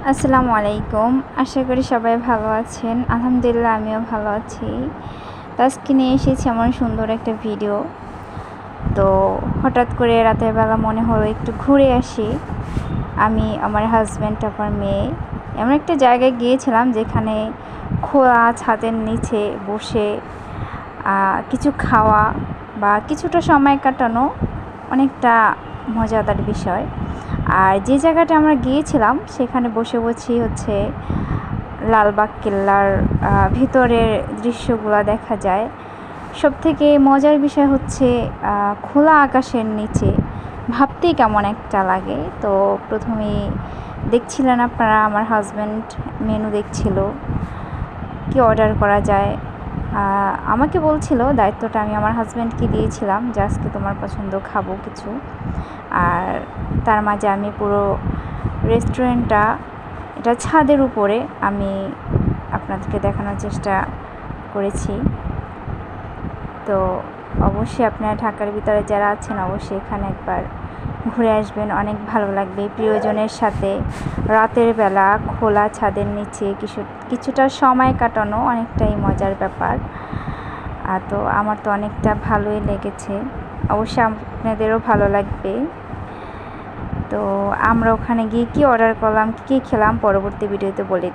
আসসালামু আলাইকুম। আশা করি সবাই ভালো আছেন। আলহামদুলিল্লাহ আমিও ভালো আছি। তো আজকে নিয়ে এসেছি এমন সুন্দর একটা ভিডিও। তো হঠাৎ করে রাতের বেলা মনে হলো একটু ঘুরে আসি। আমি, আমার হাজব্যান্ড, আমার মেয়ে এমন একটা জায়গায় গিয়েছিলাম যেখানে খোলা ছাদের নিচে বসে কিছু খাওয়া বা কিছুটা সময় কাটানো অনেকটা মজাদার বিষয়। আর যে জায়গাটা আমরা গিয়েছিলাম সেখানে বসে হচ্ছে লালবাগ কেল্লার ভিতরের দৃশ্যগুলো দেখা যায়। সবথেকে মজার বিষয় হচ্ছে খোলা আকাশের নিচে ভাবতেই কেমন একটা লাগে। তো প্রথমেই দেখছিলেন আপনারা, আমার হাজব্যান্ড মেনু দেখছিল কি অর্ডার করা যায়। আমাকে বলছিল, দায়িত্বটা আমি আমার হাজব্যান্ডকে দিয়েছিলাম যে আজকে তোমার পছন্দ খাবো কিছু। আর তার মাঝে আমি পুরো রেস্টুরেন্টটা, এটা ছাদের উপরে, আমি আপনাদেরকে দেখানোর চেষ্টা করেছি। তো অবশ্যই আপনারা ঢাকার ভিতরে যারা আছেন অবশ্যই এখানে একবার ঘুরে আসবেন, অনেক ভালো লাগবে। প্রিয়জনের সাথে রাতের বেলা খোলা ছাদের নিচে কিছুটা সময় কাটানো অনেকটাই মজার ব্যাপার। তো আমার তো অনেকটা ভালোই লেগেছে, অবশ্যই আপনাদেরও ভালো লাগবে। তো আমরা ওখানে গিয়ে কী অর্ডার করলাম, কী খেলাম পরবর্তী ভিডিওতে বলে দিই।